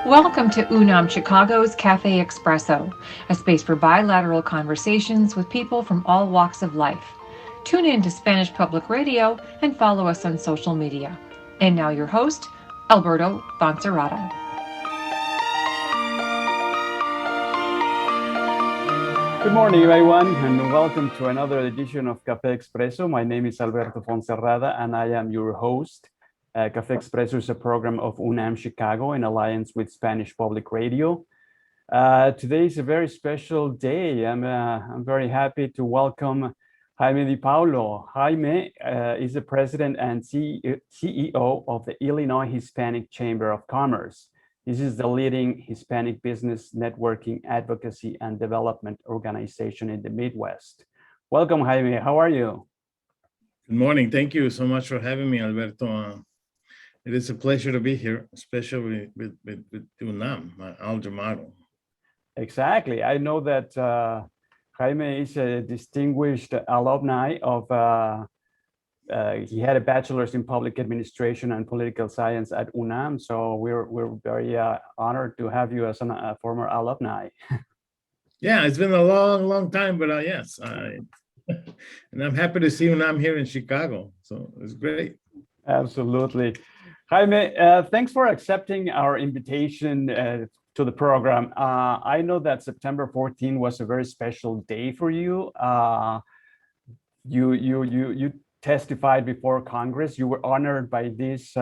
Welcome to UNAM Chicago's CAFÉ EXPRESSO, a space for bilateral conversations with people from all walks of life. Tune in to Spanish Public Radio and follow us on social media. And now your host, Alberto Foncerrada. Good morning, everyone, and welcome to another edition of Café Expresso. My name is Alberto Foncerrada, and I am your host. Café Expresso is a program of UNAM Chicago in alliance with Spanish Public Radio. Today is a very special day. I'm very happy to welcome Jaime Di Paulo. Jaime is the president and CEO of the Illinois Hispanic Chamber of Commerce. This is the leading Hispanic business networking, advocacy, and development organization in the Midwest. Welcome, Jaime. How are you? Good morning. Thank you so much for having me, Alberto. It is a pleasure to be here, especially with UNAM, my alma mater. Exactly. I know that Jaime is a distinguished alumni of he had a bachelor's in public administration and political science at UNAM. So we're very honored to have you as a former alumni. Yeah, it's been a long time, but yes, and I'm happy to see UNAM here in Chicago. So it's great. Absolutely. Jaime, thanks for accepting our invitation to the program. I know that September 14 was a very special day for you. You testified before Congress. You were honored by this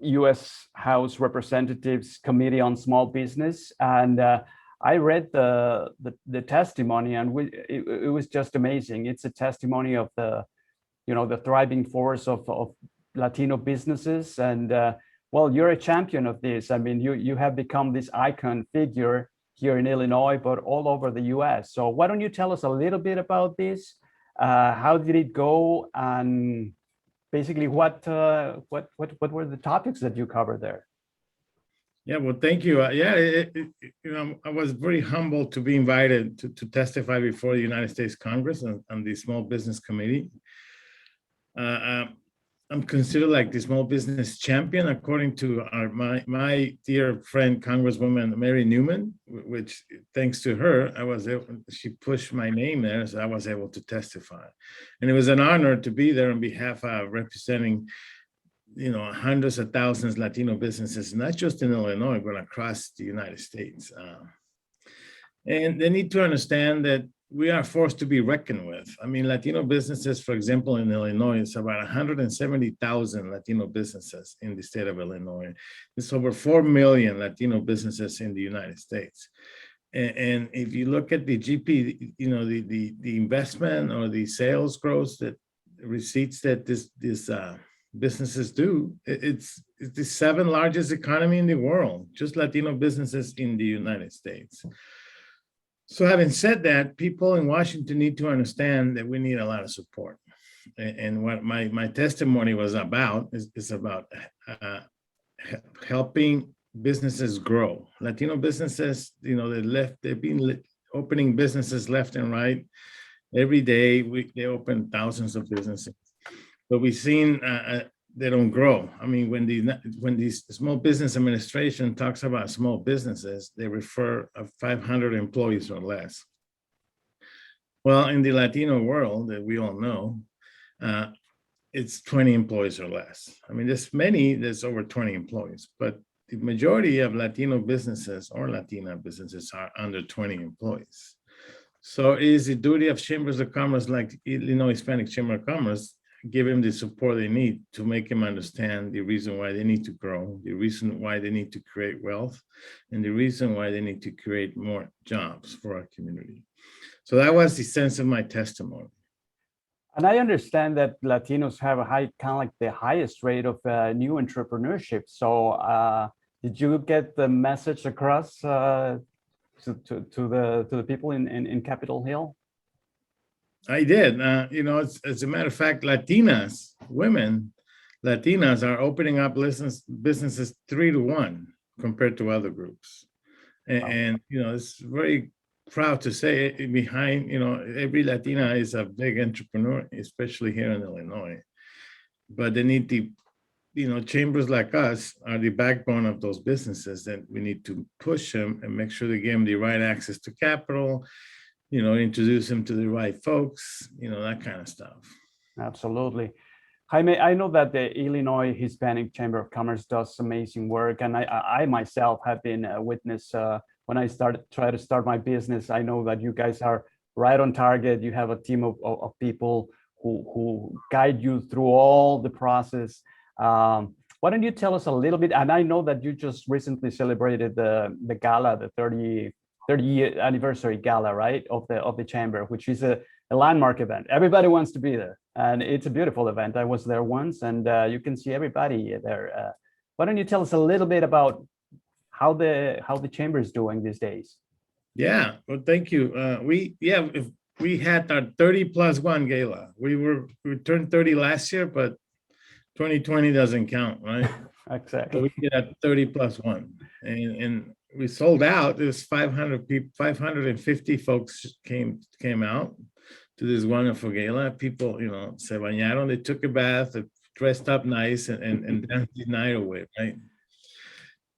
U.S. House Representatives Committee on Small Business, and I read the testimony, and it was just amazing. It's a testimony of the thriving force of Latino businesses, and well, you're a champion of this. I mean, you have become this icon figure here in Illinois, but all over the U.S. So why don't you tell us a little bit about this? How did it go, and basically what were the topics that you covered there? Yeah, well, thank you. I was very humbled to be invited to testify before the United States Congress on the Small Business Committee. I'm considered like the small business champion, according to my dear friend, Congresswoman Mary Newman, which thanks to her, she pushed my name there, so I was able to testify. And it was an honor to be there on behalf of representing, hundreds of thousands of Latino businesses, not just in Illinois, but across the United States. And they need to understand that we are forced to be reckoned with. I mean, Latino businesses, for example, in Illinois, it's about 170,000 Latino businesses in the state of Illinois. It's over 4 million Latino businesses in the United States. And if you look at the GP, the investment or the sales growth, that receipts that these businesses do, it's the 7th largest economy in the world, just Latino businesses in the United States. So having said that, people in Washington need to understand that we need a lot of support. And what my testimony was about is about helping businesses grow. Latino businesses, they've been opening businesses left and right. Every day, they open thousands of businesses. But we've seen they don't grow. I mean, when the Small Business Administration talks about small businesses, they refer to 500 employees or less. Well, in the Latino world, that we all know, it's 20 employees or less. I mean, there's over 20 employees, but the majority of Latino businesses or Latina businesses are under 20 employees. So it is the duty of chambers of commerce like Illinois Hispanic Chamber of Commerce, give them the support they need to make them understand the reason why they need to grow, the reason why they need to create wealth, and the reason why they need to create more jobs for our community. So that was the sense of my testimony. And I understand that Latinos have the highest rate of new entrepreneurship. So did you get the message across to the people in Capitol Hill? I did. As a matter of fact, Latinas are opening up businesses 3 to 1 compared to other groups. And it's very proud to say behind, every Latina is a big entrepreneur, especially here in Illinois. But they need the chambers like us are the backbone of those businesses, that we need to push them and make sure they give them the right access to capital, introduce them to the right folks, that kind of stuff. Absolutely. Jaime, I know that the Illinois Hispanic Chamber of Commerce does amazing work, and I myself have been a witness when I try to start my business. I know that you guys are right on target. You have a team of people who guide you through all the process. Why don't you tell us a little bit? And I know that you just recently celebrated the gala, the 30-year anniversary gala, right, of the chamber, which is a landmark event. Everybody wants to be there, and it's a beautiful event. I was there once, and you can see everybody there. Why don't you tell us a little bit about how the chamber is doing these days? Yeah, well, thank you. We had our 30+1 gala. We turned 30 last year, but 2020 doesn't count, right? Exactly. So we did a 30+1, and we sold out. There's 500 people, 550 folks came out to this wonderful gala. People, se bañaron, they took a bath, they dressed up nice, and danced the night away, right?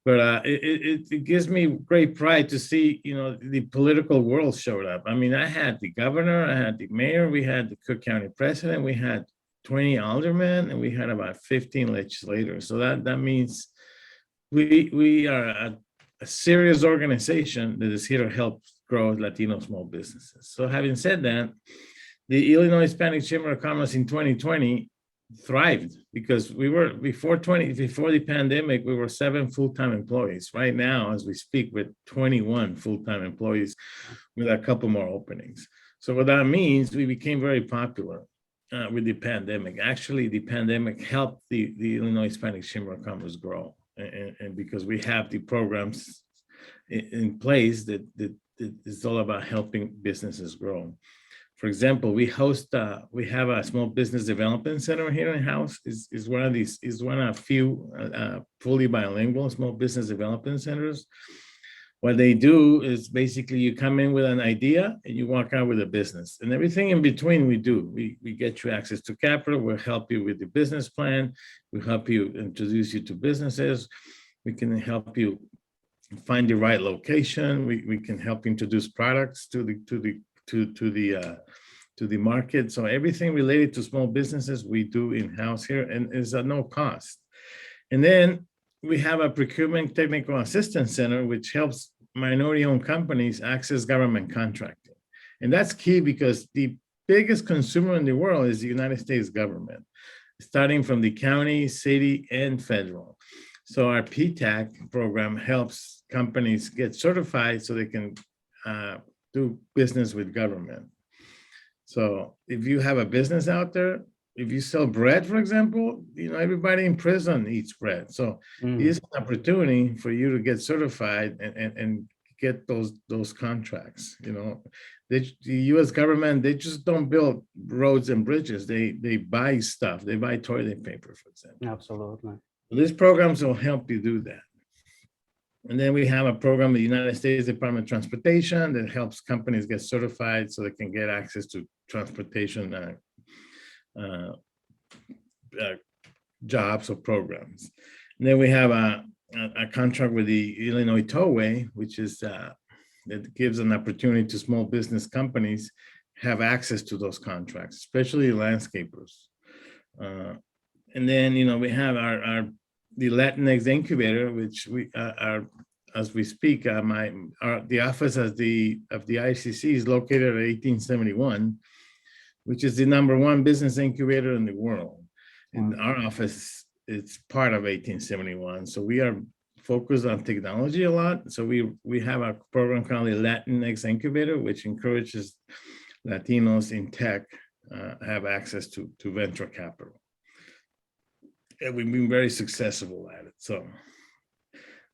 But it gives me great pride to see, the political world showed up. I mean, I had the governor, I had the mayor, we had the Cook County president, we had 20 aldermen, and we had about 15 legislators. So that means we are a serious organization that is here to help grow Latino small businesses. So having said that, the Illinois Hispanic Chamber of Commerce in 2020 thrived, because we were before the pandemic, we were 7 full-time employees. Right now, as we speak, with 21 full-time employees, with a couple more openings. So what that means, we became very popular with the pandemic. Actually, the pandemic helped the Illinois Hispanic Chamber of Commerce grow, and because we have the programs in place that is all about helping businesses grow. For example, we have a small business development center here in house. Is one of a few fully bilingual small business development centers. What they do is basically you come in with an idea and you walk out with a business, and everything in between we do. We get you access to capital. We'll help you with the business plan. We'll help you introduce you to businesses. We can help you find the right location. We can help introduce products to the market. So everything related to small businesses we do in-house here, and is at no cost. And then we have a procurement technical assistance center, which helps minority-owned companies access government contracting. And that's key, because the biggest consumer in the world is the United States government, starting from the county, city, and federal. So our PTAC program helps companies get certified so they can do business with government. So if you have a business out there, if you sell bread, for example, everybody in prison eats bread. So it's an opportunity for you to get certified and get those contracts. The U.S. government, they just don't build roads and bridges. They buy stuff. They buy toilet paper, for example. Absolutely. These programs will help you do that. And then we have a program, the United States Department of Transportation, that helps companies get certified so they can get access to transportation jobs or programs. And then we have a contract with the Illinois Tollway, which is that gives an opportunity to small business companies have access to those contracts, especially landscapers. And then we have the Latinx incubator, which we are, as we speak, the office of the IHCC is located at 1871, which is the #1 business incubator in the world. And our office is part of 1871. So we are focused on technology a lot. So we have a program called the Latinx Incubator, which encourages Latinos in tech have access to venture capital. And we've been very successful at it. So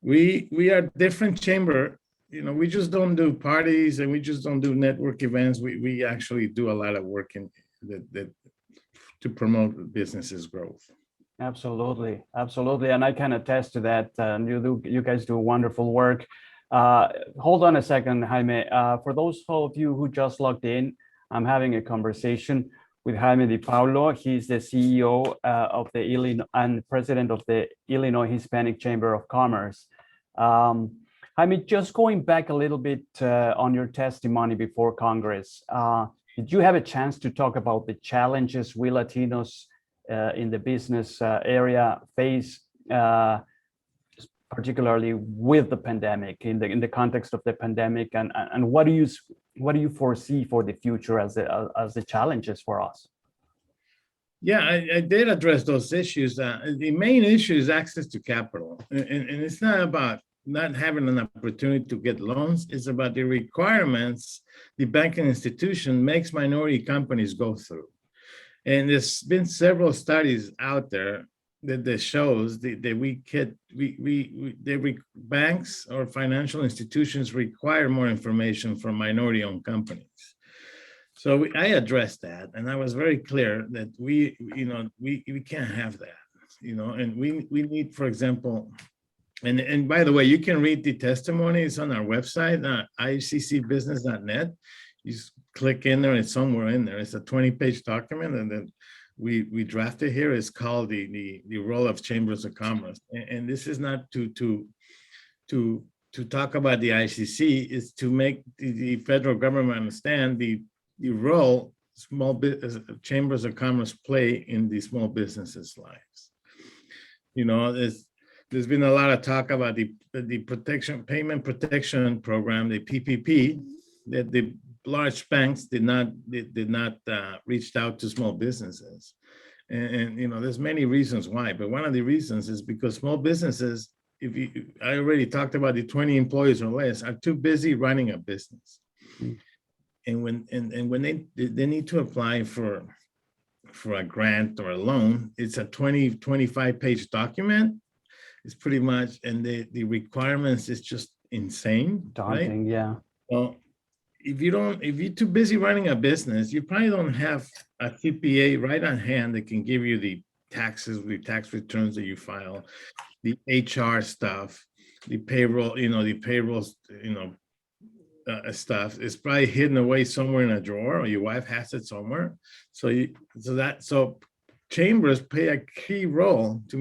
we are different chamber. We just don't do parties, and we just don't do network events. We actually do a lot of work to promote businesses' growth. Absolutely, and I can attest to that. You guys do wonderful work. Hold on a second, Jaime. For those of you who just logged in, I'm having a conversation with Jaime Di Paulo. He's the CEO of the Illinois and president of the Illinois Hispanic Chamber of Commerce. Jaime, just going back a little bit on your testimony before Congress, did you have a chance to talk about the challenges we Latinos in the business area face, particularly with the pandemic, in the context of the pandemic, and what do you foresee for the future as the challenges for us? Yeah, I did address those issues. The main issue is access to capital, and it's not about not having an opportunity to get loans. It's about the requirements the banking institution makes minority companies go through. And there's been several studies out there that shows that banks or financial institutions require more information from minority-owned companies. So I addressed that, and I was very clear that we can't have that, and we need, for example, and by the way, you can read the testimonies on our website, IHCCbusiness.net. You just click in there, it's somewhere in there. It's a 20-page document, and then we drafted here. It's called the role of chambers of commerce, and this is not to talk about the IHCC. Is to make the federal government understand the role small business chambers of commerce play in the small businesses' lives. There's been a lot of talk about the payment protection program, the PPP, that the large banks did not reach out to small businesses, and there's many reasons why, but one of the reasons is because small businesses, I already talked about the 20 employees or less, are too busy running a business. And when they need to apply for a grant or a loan, it's a 25-page document. It's pretty much, and the requirements is just insane. Daunting, right? Yeah. Well, if you're too busy running a business, you probably don't have a CPA right on hand that can give you the taxes, the tax returns that you file, the HR stuff, the payroll, stuff is probably hidden away somewhere in a drawer, or your wife has it somewhere. So chambers play a key role to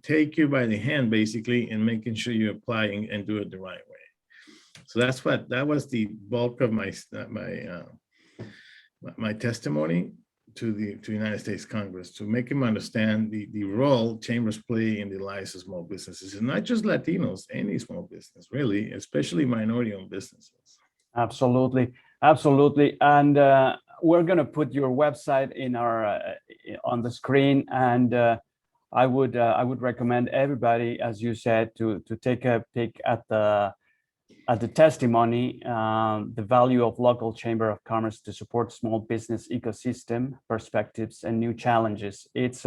take you by the hand, basically, and making sure you apply and do it the right way. So that was the bulk of my testimony to the United States Congress, to make them understand the role chambers play in the lives of small businesses, and not just Latinos, any small business, really, especially minority-owned businesses. Absolutely, and we're going to put your website in our on the screen, and I would recommend everybody, as you said, to take a peek at the testimony, the value of local chamber of commerce to support small business ecosystem, perspectives, and new challenges. It's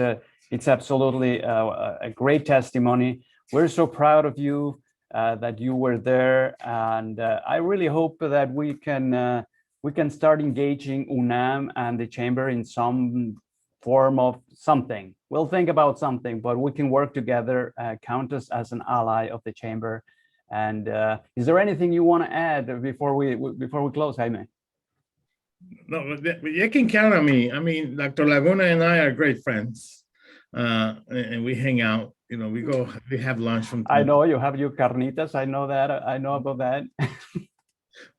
absolutely a great testimony. We're so proud of you that you were there, and I really hope that we can start engaging UNAM and the chamber in some form of something. We'll think about something, but we can work together. Count us as an ally of the chamber. And is there anything you want to add before we close, Jaime? No, you can count on me. I mean, Dr. Laguna and I are great friends, and we hang out. We have lunch from. I know you have your carnitas. I know that. I know about that.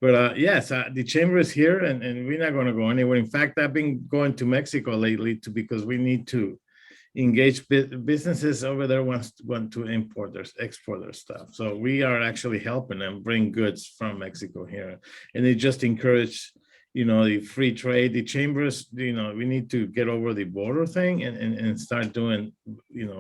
But yes, the chamber is here, and we're not going to go anywhere. In fact, I've been going to Mexico lately because we need to engage businesses over there want to export their stuff. So we are actually helping them bring goods from Mexico here, and they just encourage, the free trade. The chambers, we need to get over the border thing and start doing,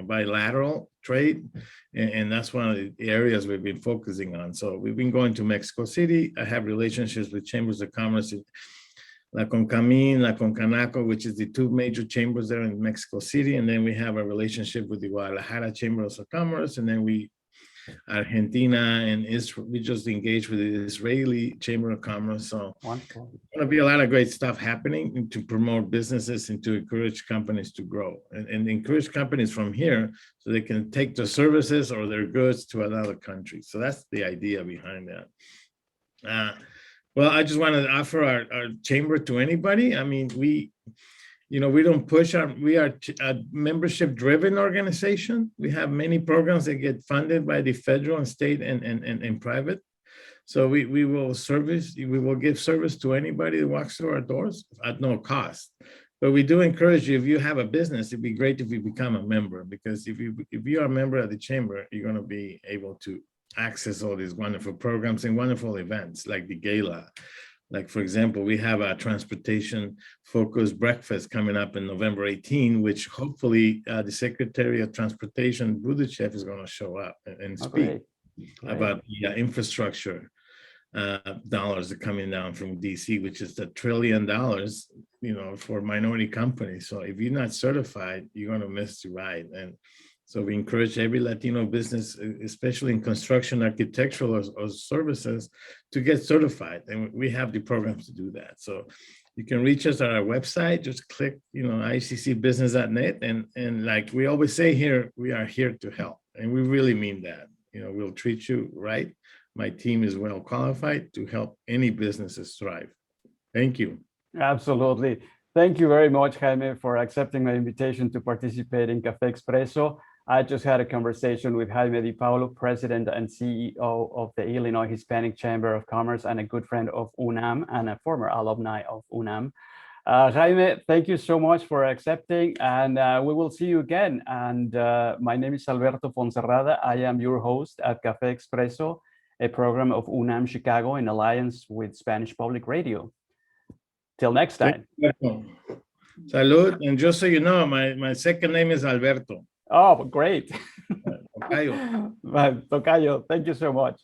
bilateral trade, and that's one of the areas we've been focusing on. So we've been going to Mexico City. I have relationships with chambers of commerce in La Concamin, La Concanaco, which is the two major chambers there in Mexico City. And then we have a relationship with the Guadalajara Chambers of Commerce. And then Argentina and Israel, we just engaged with the Israeli Chamber of Commerce. So wonderful. There's going to be a lot of great stuff happening to promote businesses and to encourage companies to grow and encourage companies from here so they can take their services or their goods to another country. So that's the idea behind that. Well, I just want to offer our chamber to anybody. I mean, You know, we don't push we are a membership-driven organization. We have many programs that get funded by the federal and state and private. So we will give service to anybody that walks through our doors at no cost. But we do encourage you, if you have a business, it'd be great if you become a member, because if you are a member of the chamber, you're going to be able to access all these wonderful programs and wonderful events like the gala. Like, for example, we have a transportation focused breakfast coming up in November 18, which hopefully the Secretary of Transportation, Buttigieg, is going to show up and speak about the infrastructure dollars that are coming down from DC, which is $1 trillion, you know, for minority companies. So if you're not certified, you're going to miss the ride. And so we encourage every Latino business, especially in construction, architectural or services, to get certified. And we have the programs to do that. So you can reach us at our website, just click, you know, IHCCbusiness.net. And like we always say here, we are here to help. And we really mean that. You know, we'll treat you right. My team is well qualified to help any businesses thrive. Thank you. Absolutely. Thank you very much, Jaime, for accepting my invitation to participate in Café Expresso. I just had a conversation with Jaime Di Paulo, President and CEO of the Illinois Hispanic Chamber of Commerce and a good friend of UNAM and a former alumni of UNAM. Jaime, thank you so much for accepting, and we will see you again. And my name is Alberto Foncerrada. I am your host at Café Expresso, a program of UNAM Chicago in alliance with Spanish Public Radio. Till next time. Salud. And just so you know, my second name is Alberto. Oh, great. Tocayo. Tocayo, thank you so much.